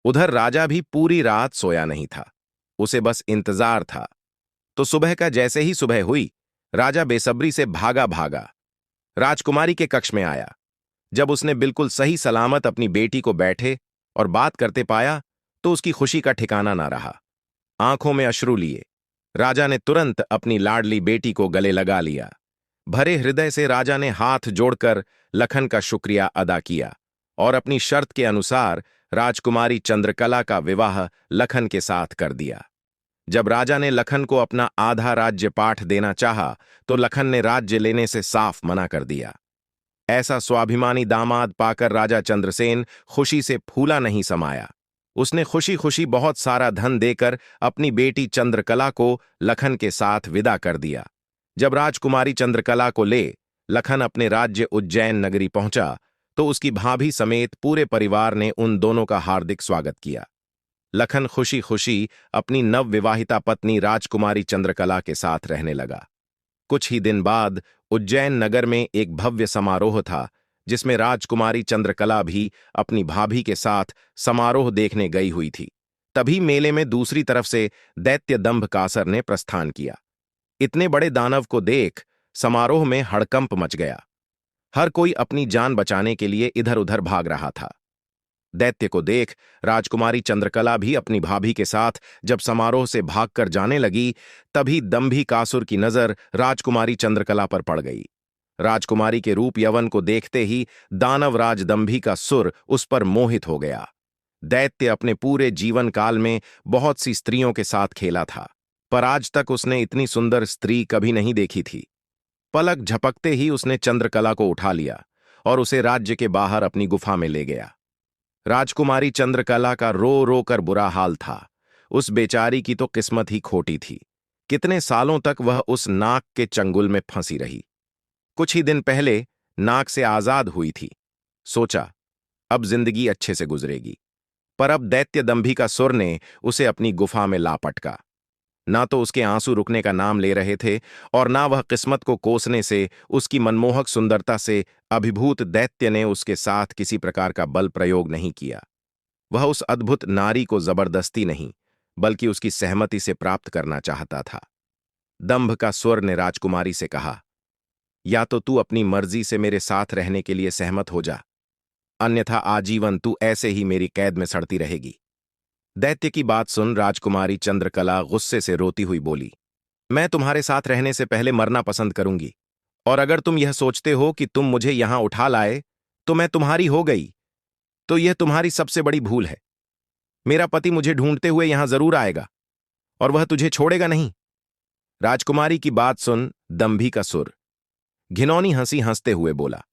उधर राजा भी पूरी रात सोया नहीं था। उसे बस इंतजार था। तो सुबह का जैसे ही सुबह हुई, राजा बेसब्री से भागा भागा राजकुमारी के कक्ष में आया। जब उसने बिल्कुल सही सलामत अपनी बेटी को बैठे और बात करते पाया, तो उसकी खुशी का ठिकाना ना रहा। आंखों में अश्रु लिए राजा ने तुरंत अपनी लाडली बेटी को गले लगा लिया। भरे हृदय से राजा ने हाथ जोड़कर लखन का शुक्रिया अदा किया और अपनी शर्त के अनुसार राजकुमारी चंद्रकला का विवाह लखन के साथ कर दिया। जब राजा ने लखन को अपना आधा राज्य पाठ देना चाहा, तो लखन ने राज्य लेने से साफ मना कर दिया। ऐसा स्वाभिमानी दामाद पाकर राजा चंद्रसेन खुशी से फूला नहीं समाया। उसने खुशी खुशी बहुत सारा धन देकर अपनी बेटी चंद्रकला को लखन के साथ विदा कर दिया। जब राजकुमारी चंद्रकला को ले लखन अपने राज्य उज्जैन नगरी पहुंचा, तो उसकी भाभी समेत पूरे परिवार ने उन दोनों का हार्दिक स्वागत किया। लखन खुशी खुशी अपनी नवविवाहिता पत्नी राजकुमारी चंद्रकला के साथ रहने लगा। कुछ ही दिन बाद उज्जैन नगर में एक भव्य समारोह था, जिसमें राजकुमारी चंद्रकला भी अपनी भाभी के साथ समारोह देखने गई हुई थी। तभी मेले में दूसरी तरफ से दैत्य दंभकासुर ने प्रस्थान किया। इतने बड़े दानव को देख समारोह में हड़कंप मच गया। हर कोई अपनी जान बचाने के लिए इधर उधर भाग रहा था। दैत्य को देख राजकुमारी चंद्रकला भी अपनी भाभी के साथ जब समारोह से भागकर जाने लगी, तभी दंभीकासुर की नजर राजकुमारी चंद्रकला पर पड़ गई। राजकुमारी के रूप यवन को देखते ही दानवराज दंभीकासुर उस पर मोहित हो गया। दैत्य अपने पूरे जीवन काल में बहुत सी स्त्रियों के साथ खेला था, पर आज तक उसने इतनी सुंदर स्त्री कभी नहीं देखी थी। पलक झपकते ही उसने चंद्रकला को उठा लिया और उसे राज्य के बाहर अपनी गुफा में ले गया। राजकुमारी चंद्रकला का रो रो कर बुरा हाल था। उस बेचारी की तो किस्मत ही खोटी थी। कितने सालों तक वह उस नाग के चंगुल में फंसी रही। कुछ ही दिन पहले नाग से आजाद हुई थी। सोचा अब जिंदगी अच्छे से गुजरेगी, पर अब दैत्य दंभीकासुर ने उसे अपनी गुफा में ला पटका। ना तो उसके आंसू रुकने का नाम ले रहे थे और ना वह किस्मत को कोसने से, उसकी मनमोहक सुंदरता से अभिभूत दैत्य ने उसके साथ किसी प्रकार का बल प्रयोग नहीं किया। वह उस अद्भुत नारी को जबरदस्ती नहीं, बल्कि उसकी सहमति से प्राप्त करना चाहता था। दंभकासुर ने राजकुमारी से कहा, या तो तू अपनी मर्जी से मेरे साथ रहने के लिए सहमत हो जा, अन्यथा आजीवन तू ऐसे ही मेरी कैद में सड़ती रहेगी। दैत्य की बात सुन राजकुमारी चंद्रकला गुस्से से रोती हुई बोली, मैं तुम्हारे साथ रहने से पहले मरना पसंद करूंगी, और अगर तुम यह सोचते हो कि तुम मुझे यहां उठा लाए तो मैं तुम्हारी हो गई, तो यह तुम्हारी सबसे बड़ी भूल है। मेरा पति मुझे ढूंढते हुए यहां जरूर आएगा और वह तुझे छोड़ेगा नहीं। राजकुमारी की बात सुन दंभीकासुर घिनौनी हंसी हंसते हुए बोला,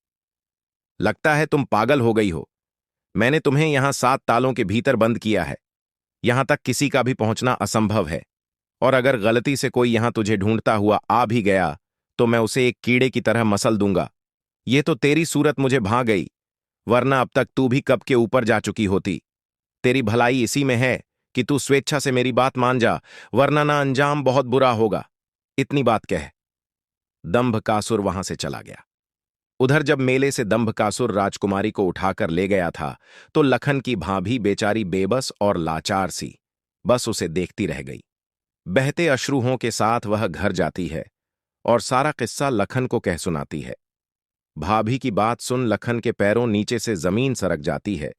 लगता है तुम पागल हो गई हो। मैंने तुम्हें यहां 7 तालों के भीतर बंद किया है। यहां तक किसी का भी पहुंचना असंभव है, और अगर गलती से कोई यहां तुझे ढूंढता हुआ आ भी गया तो मैं उसे एक कीड़े की तरह मसल दूंगा। ये तो तेरी सूरत मुझे भा गई, वरना अब तक तू भी कब के ऊपर जा चुकी होती। तेरी भलाई इसी में है कि तू स्वेच्छा से मेरी बात मान जा, वरना ना अंजाम बहुत बुरा होगा। इतनी बात कह दंभकासुर वहां से चला गया। उधर जब मेले से दंभकासुर राजकुमारी को उठाकर ले गया था, तो लखन की भाभी बेचारी बेबस और लाचार सी बस उसे देखती रह गई। बहते अश्रुओं के साथ वह घर जाती है और सारा किस्सा लखन को कह सुनाती है। भाभी की बात सुन लखन के पैरों नीचे से जमीन सरक जाती है।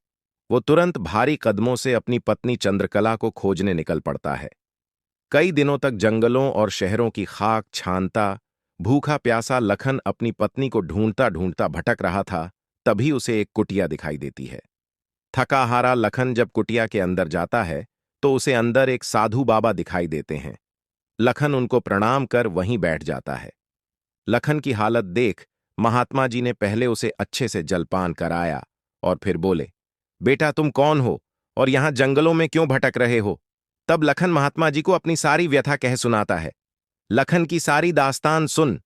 वो तुरंत भारी कदमों से अपनी पत्नी चंद्रकला को खोजने निकल पड़ता है। कई दिनों तक जंगलों और शहरों की खाक छानता भूखा प्यासा लखन अपनी पत्नी को ढूंढता ढूंढता भटक रहा था। तभी उसे एक कुटिया दिखाई देती है। थका हारा लखन जब कुटिया के अंदर जाता है, तो उसे अंदर एक साधु बाबा दिखाई देते हैं। लखन उनको प्रणाम कर वहीं बैठ जाता है। लखन की हालत देख महात्मा जी ने पहले उसे अच्छे से जलपान कराया और फिर बोले, बेटा तुम कौन हो और यहां जंगलों में क्यों भटक रहे हो। तब लखन महात्मा जी को अपनी सारी व्यथा कह सुनाता है। लखन की सारी दास्तान सुन।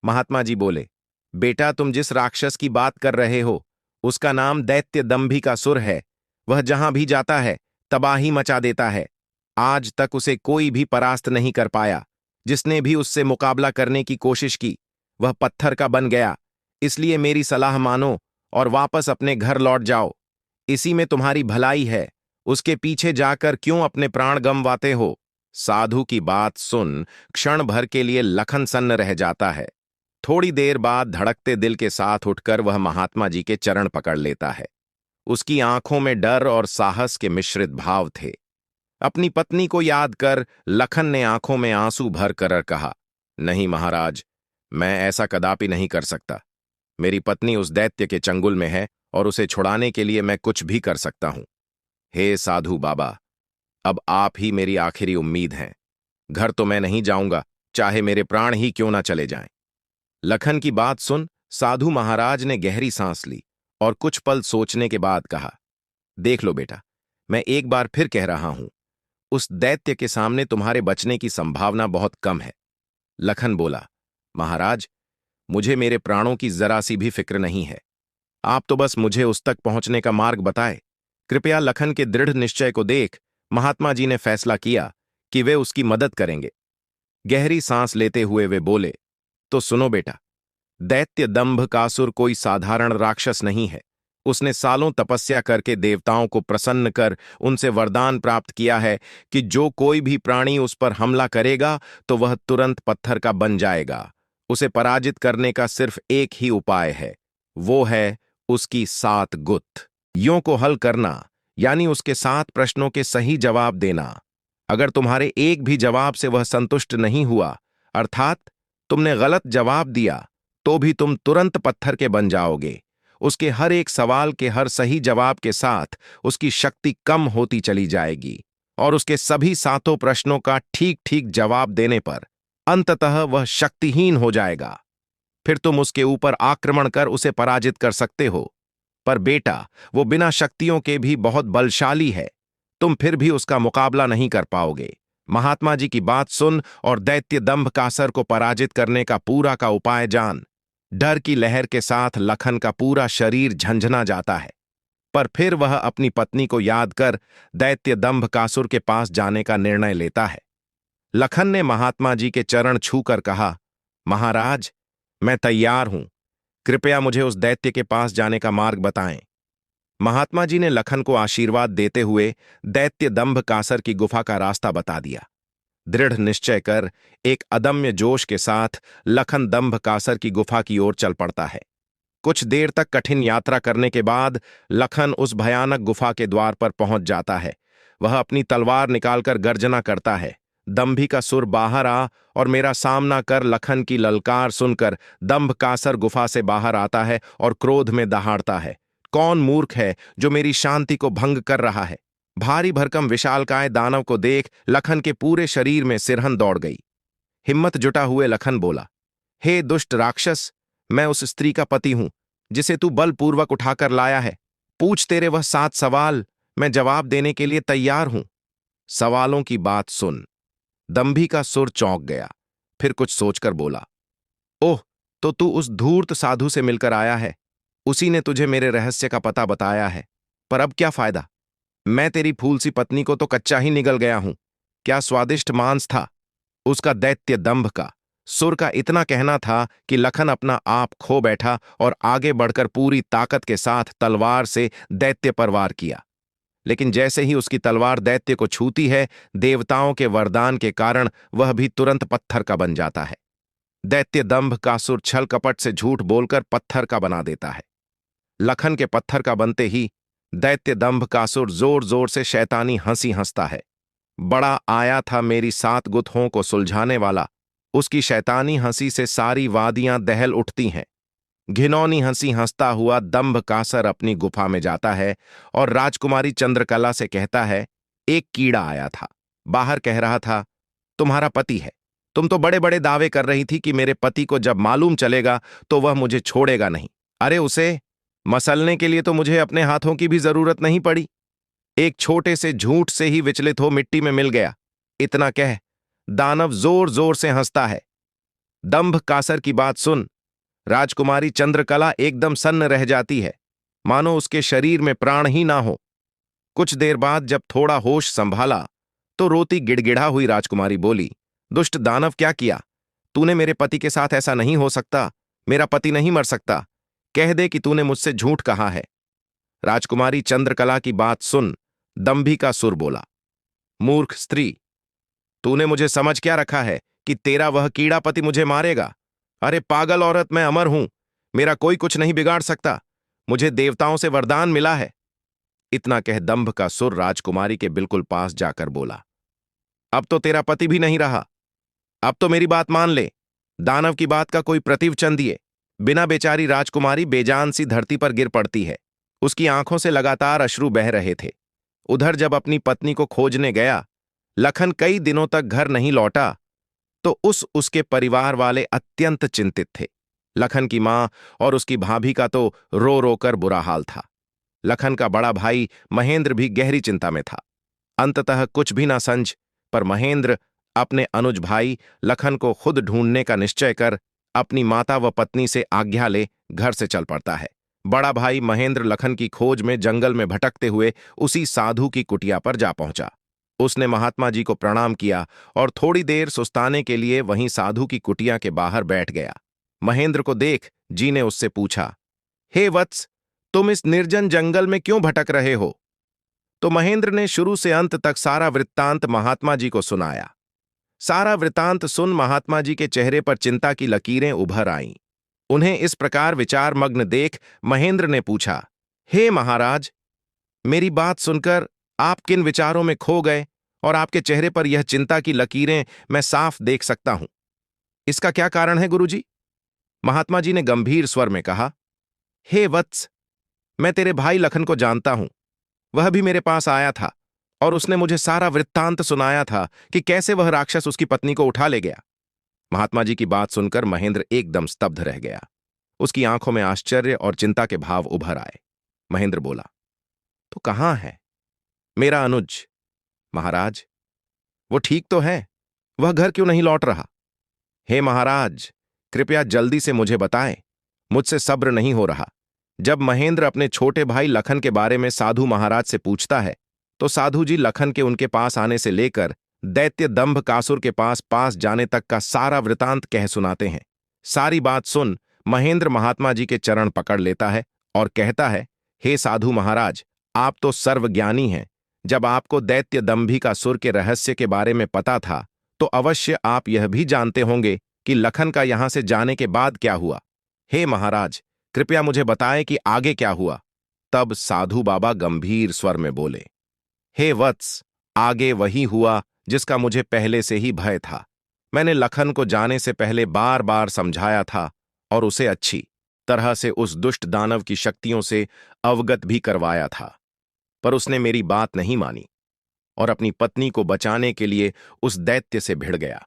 महात्मा जी बोले, बेटा तुम जिस राक्षस की बात कर रहे हो उसका नाम दैत्य दंभीकासुर है। वह जहां भी जाता है तबाही मचा देता है। आज तक उसे कोई भी परास्त नहीं कर पाया। जिसने भी उससे मुकाबला करने की कोशिश की वह पत्थर का बन गया। इसलिए मेरी सलाह मानो और वापस अपने घर लौट जाओ। इसी में तुम्हारी भलाई है उसके पीछे जाकर क्यों अपने प्राण गंवाते हो? साधु की बात सुन क्षण भर के लिए लखन सन्न रह जाता है। थोड़ी देर बाद धड़कते दिल के साथ उठकर वह महात्मा जी के चरण पकड़ लेता है। उसकी आंखों में डर और साहस के मिश्रित भाव थे। अपनी पत्नी को याद कर लखन ने आंखों में आंसू भर कर कहा, नहीं महाराज, मैं ऐसा कदापि नहीं कर सकता। मेरी पत्नी उस दैत्य के चंगुल में है और उसे छुड़ाने के लिए मैं कुछ भी कर सकता हूं। हे साधु बाबा, अब आप ही मेरी आखिरी उम्मीद हैं। घर तो मैं नहीं जाऊंगा, चाहे मेरे प्राण ही क्यों ना चले जाएं। लखन की बात सुन साधु महाराज ने गहरी सांस ली और कुछ पल सोचने के बाद कहा, देख लो बेटा, मैं एक बार फिर कह रहा हूं, उस दैत्य के सामने तुम्हारे बचने की संभावना बहुत कम है। लखन बोला, महाराज, मुझे मेरे प्राणों की जरा सी भी फिक्र नहीं है। आप तो बस मुझे उस तक पहुंचने का मार्ग बताए। कृपया। लखन के दृढ़ निश्चय को देख महात्मा जी ने फैसला किया कि वे उसकी मदद करेंगे। गहरी सांस लेते हुए वे बोले, तो सुनो बेटा, दैत्य दंभकासुर कोई साधारण राक्षस नहीं है। उसने सालों तपस्या करके देवताओं को प्रसन्न कर उनसे वरदान प्राप्त किया है कि जो कोई भी प्राणी उस पर हमला करेगा तो वह तुरंत पत्थर का बन जाएगा। उसे पराजित करने का सिर्फ एक ही उपाय है, वो है उसकी 7 गुत्थ यों को हल करना, यानी उसके 7 प्रश्नों के सही जवाब देना। अगर तुम्हारे एक भी जवाब से वह संतुष्ट नहीं हुआ, अर्थात तुमने गलत जवाब दिया, तो भी तुम तुरंत पत्थर के बन जाओगे। उसके हर एक सवाल के हर सही जवाब के साथ उसकी शक्ति कम होती चली जाएगी और उसके सभी 7 प्रश्नों का ठीक ठीक जवाब देने पर अंततः वह शक्तिहीन हो जाएगा। फिर तुम उसके ऊपर आक्रमण कर उसे पराजित कर सकते हो। पर बेटा, वो बिना शक्तियों के भी बहुत बलशाली है। तुम फिर भी उसका मुकाबला नहीं कर पाओगे। महात्मा जी की बात सुन और दैत्य दंभकासुर को पराजित करने का पूरा का उपाय जान। डर की लहर के साथ लखन का पूरा शरीर झंझना जाता है, पर फिर वह अपनी पत्नी को याद कर दैत्य दंभकासुर के पास जाने का निर्णय लेता है। लखन ने महात्मा जी के चरण छूकर कहा, महाराज, मैं तैयार हूं। कृपया मुझे उस दैत्य के पास जाने का मार्ग बताएं। महात्मा जी ने लखन को आशीर्वाद देते हुए दैत्य दंभकासुर की गुफा का रास्ता बता दिया। दृढ़ निश्चय कर एक अदम्य जोश के साथ लखन दंभकासुर की गुफा की ओर चल पड़ता है। कुछ देर तक कठिन यात्रा करने के बाद लखन उस भयानक गुफा के द्वार पर पहुंच जाता है। वह अपनी तलवार निकालकर गर्जना करता है, दंभिकासुर बाहर आ और मेरा सामना कर। लखन की ललकार सुनकर दंभकासुर गुफा से बाहर आता है और क्रोध में दहाड़ता है, कौन मूर्ख है जो मेरी शांति को भंग कर रहा है? भारी भरकम विशालकाय दानव को देख लखन के पूरे शरीर में सिरहन दौड़ गई। हिम्मत जुटा हुए लखन बोला, हे दुष्ट राक्षस, मैं उस स्त्री का पति हूं जिसे तू बलपूर्वक उठाकर लाया है। पूछ तेरे वह 7 सवाल, मैं जवाब देने के लिए तैयार हूं। सवालों की बात सुन। दंभिकासुर चौंक गया, फिर कुछ सोचकर बोला, ओह, तो तू उस धूर्त साधु से मिलकर आया है। उसी ने तुझे मेरे रहस्य का पता बताया है, पर अब क्या फायदा? मैं तेरी फूल सी पत्नी को तो कच्चा ही निगल गया हूं। क्या स्वादिष्ट मांस था उसका! दैत्य दंभ का सुर का इतना कहना था कि लखन अपना आप खो बैठा और आगे बढ़कर पूरी ताकत के साथ तलवार से दैत्य पर वार किया। लेकिन जैसे ही उसकी तलवार दैत्य को छूती है, देवताओं के वरदान के कारण वह भी तुरंत पत्थर का बन जाता है। दैत्य दंभकासुर छल कपट से झूठ बोलकर पत्थर का बना देता है। लखन के पत्थर का बनते ही दैत्य दंभकासुर जोर जोर से शैतानी हंसी हंसता है। बड़ा आया था मेरी 7 गुत्थों को सुलझाने वाला। उसकी शैतानी हंसी से सारी वादियां दहल उठती हैं। घिनौनी हंसी हंसता हुआ दंभकासुर अपनी गुफा में जाता है और राजकुमारी चंद्रकला से कहता है, एक कीड़ा आया था, बाहर कह रहा था, तुम्हारा पति है। तुम तो बड़े बड़े दावे कर रही थी कि मेरे पति को जब मालूम चलेगा तो वह मुझे छोड़ेगा नहीं। अरे, उसे मसलने के लिए तो मुझे अपने हाथों की भी जरूरत नहीं पड़ी। एक छोटे से झूठ से ही विचलित हो मिट्टी में मिल गया। इतना कह दानव जोर जोर से हंसता है। दंभकासुर की बात सुन। राजकुमारी चंद्रकला एकदम सन्न रह जाती है, मानो उसके शरीर में प्राण ही ना हो। कुछ देर बाद जब थोड़ा होश संभाला तो रोती गिड़गिड़ा हुई राजकुमारी बोली, दुष्ट दानव, क्या किया तूने? मेरे पति के साथ ऐसा नहीं हो सकता। मेरा पति नहीं मर सकता। कह दे कि तूने मुझसे झूठ कहा है। राजकुमारी चंद्रकला की बात सुन दंभी का सुर बोला, मूर्ख स्त्री, तूने मुझे समझ क्या रखा है कि तेरा वह कीड़ापति मुझे मारेगा? अरे पागल औरत, मैं अमर हूं, मेरा कोई कुछ नहीं बिगाड़ सकता, मुझे देवताओं से वरदान मिला है। इतना कह दंभ का सुर राजकुमारी के बिल्कुल पास जाकर बोला, अब तो तेरा पति भी नहीं रहा, अब तो मेरी बात मान ले, दानव की बात का कोई प्रतिवचन दिए बिना बेचारी राजकुमारी बेजान सी धरती पर गिर पड़ती है। उसकी आंखों से लगातार अश्रु बह रहे थे। उधर जब अपनी पत्नी को खोजने गया, लखन कई दिनों तक घर नहीं लौटा, तो उसके परिवार वाले अत्यंत चिंतित थे। लखन की मां और उसकी भाभी का तो रो रो कर बुरा हाल था। लखन का बड़ा भाई महेंद्र भी गहरी चिंता में था। अंततः कुछ भी ना समझ पर महेंद्र अपने अनुज भाई लखन को खुद ढूंढने का निश्चय कर अपनी माता व पत्नी से आज्ञा ले घर से चल पड़ता है। बड़ा भाई महेंद्र लखन की खोज में जंगल में भटकते हुए उसी साधु की कुटिया पर जा पहुंचा। उसने महात्मा जी को प्रणाम किया और थोड़ी देर सुस्ताने के लिए वहीं साधु की कुटिया के बाहर बैठ गया। महेंद्र को देख जी ने उससे पूछा, हे वत्स, तुम इस निर्जन जंगल में क्यों भटक रहे हो? तो महेंद्र ने शुरू से अंत तक सारा वृत्तांत महात्मा जी को सुनाया। सारा वृत्तांत सुन महात्मा जी के चेहरे पर चिंता की लकीरें उभर आईं। उन्हें इस प्रकार विचार मग्न देख महेंद्र ने पूछा, हे महाराज, मेरी बात सुनकर आप किन विचारों में खो गए और आपके चेहरे पर यह चिंता की लकीरें मैं साफ देख सकता हूं। इसका क्या कारण है गुरुजी? महात्मा जी ने गंभीर स्वर में कहा, हे वत्स, मैं तेरे भाई लखन को जानता हूं। वह भी मेरे पास आया था और उसने मुझे सारा वृत्तांत सुनाया था कि कैसे वह राक्षस उसकी पत्नी को उठा ले गया। महात्मा जी की बात सुनकर महेंद्र एकदम स्तब्ध रह गया। उसकी आंखों में आश्चर्य और चिंता के भाव उभर आए। महेंद्र बोला, तो कहां है मेरा अनुज? महाराज, वो ठीक तो है, वह घर क्यों नहीं लौट रहा? हे महाराज, कृपया जल्दी से मुझे बताएं, मुझसे सब्र नहीं हो रहा। जब महेंद्र अपने छोटे भाई लखन के बारे में साधु महाराज से पूछता है, तो साधु जी लखन के उनके पास आने से लेकर दैत्य दंभ कासुर के पास पास जाने तक का सारा वृतांत कह सुनाते हैं। सारी बात सुन महेंद्र महात्मा जी के चरण पकड़ लेता है और कहता है, हे साधु महाराज, आप तो सर्वज्ञानी हैं। जब आपको दैत्य दंभिकासुर के रहस्य के बारे में पता था, तो अवश्य आप यह भी जानते होंगे कि लखन का यहां से जाने के बाद क्या हुआ। हे महाराज, कृपया मुझे बताएं कि आगे क्या हुआ। तब साधु बाबा गंभीर स्वर में बोले, हे वत्स, आगे वही हुआ जिसका मुझे पहले से ही भय था। मैंने लखन को जाने से पहले बार बार समझाया था और उसे अच्छी तरह से उस दुष्ट दानव की शक्तियों से अवगत भी करवाया था, पर उसने मेरी बात नहीं मानी और अपनी पत्नी को बचाने के लिए उस दैत्य से भिड़ गया।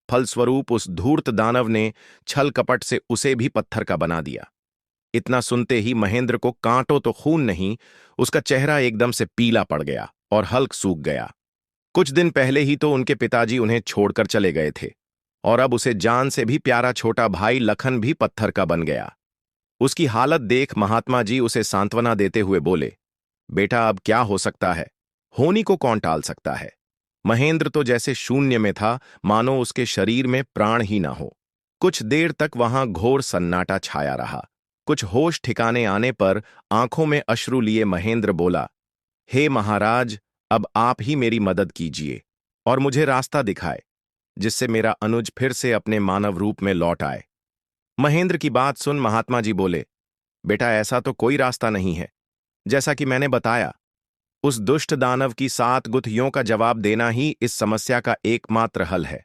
फलस्वरूप उस धूर्त दानव ने छल कपट से उसे भी पत्थर का बना दिया। इतना सुनते ही महेंद्र को कांटों तो खून नहीं, उसका चेहरा एकदम से पीला पड़ गया और हल्क सूख गया। कुछ दिन पहले ही तो उनके पिताजी उन्हें छोड़कर चले गए थे और अब उसे जान से भी प्यारा छोटा भाई लखन भी पत्थर का बन गया। उसकी हालत देख महात्मा जी उसे सांत्वना देते हुए बोले, बेटा, अब क्या हो सकता है, होनी को कौन टाल सकता है। महेंद्र तो जैसे शून्य में था, मानो उसके शरीर में प्राण ही ना हो। कुछ देर तक वहां घोर सन्नाटा छाया रहा। कुछ होश ठिकाने आने पर आंखों में अश्रु लिए महेंद्र बोला, हे महाराज, अब आप ही मेरी मदद कीजिए और मुझे रास्ता दिखाए, जिससे मेरा अनुज फिर से अपने मानव रूप में लौट आए। महेंद्र की बात सुन महात्मा जी बोले, बेटा, ऐसा तो कोई रास्ता नहीं है। जैसा कि मैंने बताया, उस दुष्ट दानव की 7 गुत्थियों का जवाब देना ही इस समस्या का एकमात्र हल है।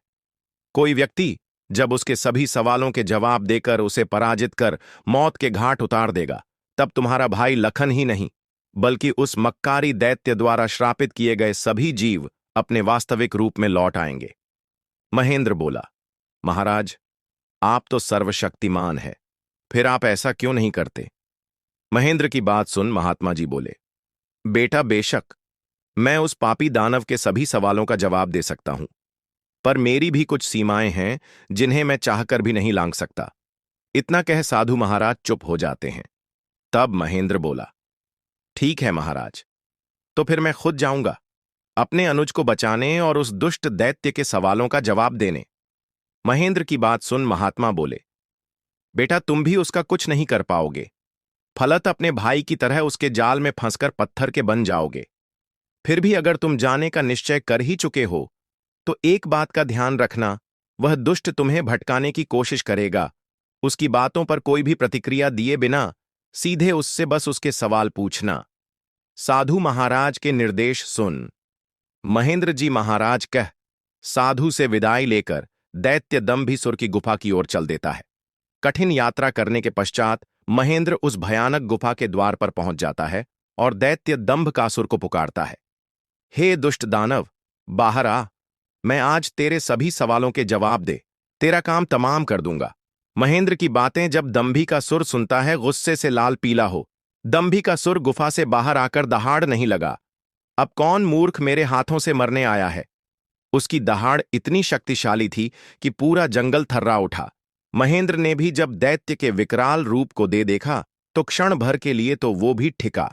कोई व्यक्ति जब उसके सभी सवालों के जवाब देकर उसे पराजित कर मौत के घाट उतार देगा, तब तुम्हारा भाई लखन ही नहीं, बल्कि उस मक्कारी दैत्य द्वारा श्रापित किए गए सभी जीव अपने वास्तविक रूप में लौट आएंगे। महेंद्र बोला, महाराज, आप तो सर्वशक्तिमान है, फिर आप ऐसा क्यों नहीं करते? महेंद्र की बात सुन महात्मा जी बोले, बेटा, बेशक मैं उस पापी दानव के सभी सवालों का जवाब दे सकता हूं, पर मेरी भी कुछ सीमाएं हैं जिन्हें मैं चाहकर भी नहीं लांघ सकता। इतना कह साधु महाराज चुप हो जाते हैं। तब महेंद्र बोला, ठीक है महाराज, तो फिर मैं खुद जाऊंगा अपने अनुज को बचाने और उस दुष्ट दैत्य के सवालों का जवाब देने। महेंद्र की बात सुन महात्मा बोले, बेटा, तुम भी उसका कुछ नहीं कर पाओगे, फलत अपने भाई की तरह उसके जाल में फंसकर पत्थर के बन जाओगे। फिर भी अगर तुम जाने का निश्चय कर ही चुके हो तो एक बात का ध्यान रखना, वह दुष्ट तुम्हें भटकाने की कोशिश करेगा। उसकी बातों पर कोई भी प्रतिक्रिया दिए बिना सीधे उससे बस उसके सवाल पूछना। साधु महाराज के निर्देश सुन। महेंद्र जी महाराज कह साधु से विदाई लेकर दैत्य दंभिसुर की गुफा की ओर चल देता है। कठिन यात्रा करने के पश्चात महेंद्र उस भयानक गुफा के द्वार पर पहुंच जाता है और दैत्य दंभकासुर को पुकारता है। हे दुष्ट दानव, बाहर आ। मैं आज तेरे सभी सवालों के जवाब दे तेरा काम तमाम कर दूंगा। महेंद्र की बातें जब दंभिकासुर सुनता है, गुस्से से लाल पीला हो। दंभिकासुर गुफा से बाहर आकर दहाड़ नहीं लगा। अब कौन मूर्ख मेरे हाथों से मरने आया है। उसकी दहाड़ इतनी शक्तिशाली थी कि पूरा जंगल थर्रा उठा। महेंद्र ने भी जब दैत्य के विकराल रूप को दे देखा तो क्षण भर के लिए तो वो भी ठिका,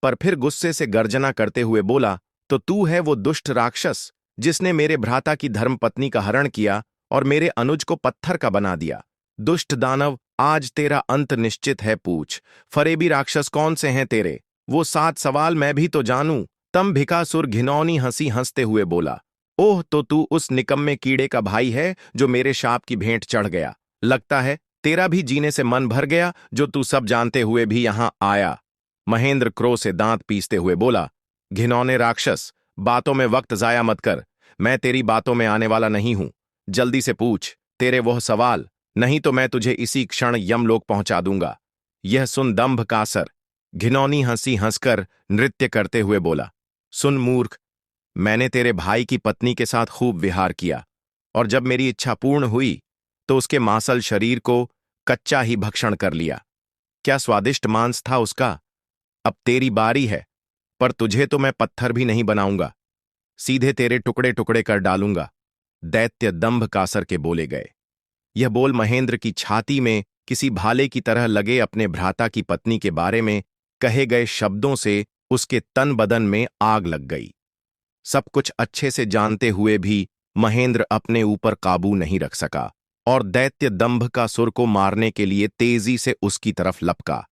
पर फिर गुस्से से गर्जना करते हुए बोला, तो तू है वो दुष्ट राक्षस जिसने मेरे भ्राता की धर्मपत्नी का हरण किया और मेरे अनुज को पत्थर का बना दिया। दुष्ट दानव, आज तेरा अंत निश्चित है। पूछ, फरेबी राक्षस कौन से हैं तेरे? वो 7 सवाल मैं भी तो जानूं। दंभिकासुर घिनौनी हंसी हंसते हुए बोला, ओह, तो तू उस निकम्मे कीड़े का भाई है जो मेरे शाप की भेंट चढ़ गया। लगता है तेरा भी जीने से मन भर गया, जो तू सब जानते हुए भी यहां आया। महेंद्र क्रोध से दांत पीसते हुए बोला, घिनौने राक्षस, बातों में वक्त जाया मत कर। मैं तेरी बातों में आने वाला नहीं हूं। जल्दी से पूछ तेरे वह सवाल, नहीं तो मैं तुझे इसी क्षण यमलोक पहुंचा दूंगा। यह सुन दंभकासुर घिनौनी हंसी हंसकर नृत्य करते हुए बोला, सुन मूर्ख, मैंने तेरे भाई की पत्नी के साथ खूब विहार किया और जब मेरी इच्छा पूर्ण हुई तो उसके मांसल शरीर को कच्चा ही भक्षण कर लिया। क्या स्वादिष्ट मांस था उसका। अब तेरी बारी है, पर तुझे तो मैं पत्थर भी नहीं बनाऊंगा, सीधे तेरे टुकड़े टुकड़े कर डालूंगा। दैत्य दंभकासुर के बोले गए। यह बोल महेंद्र की छाती में किसी भाले की तरह लगे अपने भ्राता की पत्नी के बारे में कहे गए शब्दों से उसके तन बदन में आग लग गई। सब कुछ अच्छे से जानते हुए भी महेंद्र अपने ऊपर काबू नहीं रख सका और दैत्य दंभकासुर को मारने के लिए तेजी से उसकी तरफ लपका।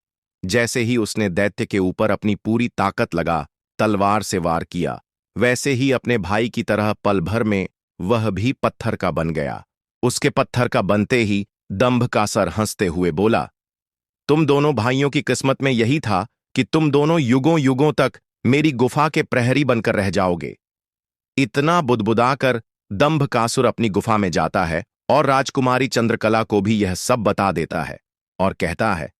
जैसे ही उसने दैत्य के ऊपर अपनी पूरी ताकत लगा तलवार से वार किया, वैसे ही अपने भाई की तरह पल भर में वह भी पत्थर का बन गया। उसके पत्थर का बनते ही दंभकासुर हंसते हुए बोला, तुम दोनों भाइयों की किस्मत में यही था कि तुम दोनों युगों युगों तक मेरी गुफा के प्रहरी बनकर रह जाओगे। इतना बुदबुदाकर दंभकासुर अपनी गुफा में जाता है और राजकुमारी चंद्रकला को भी यह सब बता देता है और कहता है,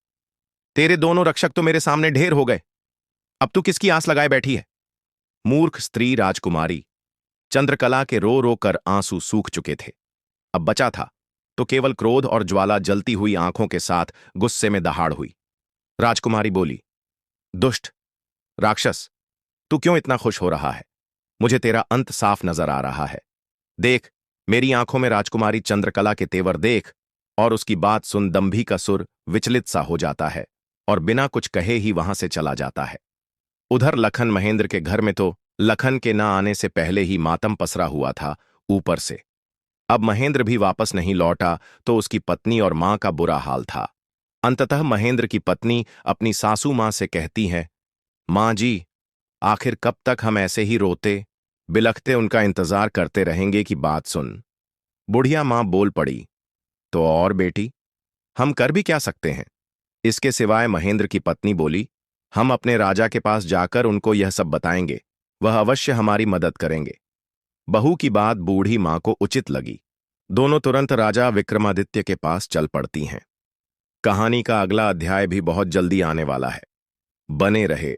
तेरे दोनों रक्षक तो मेरे सामने ढेर हो गए, अब तू किसकी आस लगाए बैठी है। मूर्ख स्त्री राजकुमारी चंद्रकला के रो रो कर आंसू सूख चुके थे। अब बचा था तो केवल क्रोध और ज्वाला जलती हुई आंखों के साथ गुस्से में दहाड़ हुई। राजकुमारी बोली, दुष्ट राक्षस, तू क्यों इतना खुश हो रहा है? मुझे तेरा अंत साफ नजर आ रहा है। देख, मेरी आंखों में राजकुमारी चंद्रकला के तेवर देख। और उसकी बात सुन दंभिकासुर विचलित सा हो जाता है और बिना कुछ कहे ही वहां से चला जाता है। उधर लखन महेंद्र के घर में तो लखन के ना आने से पहले ही मातम पसरा हुआ था ऊपर से। अब महेंद्र भी वापस नहीं लौटा तो उसकी पत्नी और मां का बुरा हाल था। अंततः महेंद्र की पत्नी अपनी सासू मां से कहती है, मां जी, आखिर कब तक हम ऐसे ही रोते बिलखते उनका इंतजार करते रहेंगे कि बात सुन। बुढ़िया मां बोल पड़ी, तो और बेटी, हम कर भी क्या सकते हैं? इसके सिवाय महेंद्र की पत्नी बोली, हम अपने राजा के पास जाकर उनको यह सब बताएंगे, वह अवश्य हमारी मदद करेंगे। बहू की बात बूढ़ी मां को उचित लगी। दोनों तुरंत राजा विक्रमादित्य के पास चल पड़ती हैं। कहानी का अगला अध्याय भी बहुत जल्दी आने वाला है। बने रहे।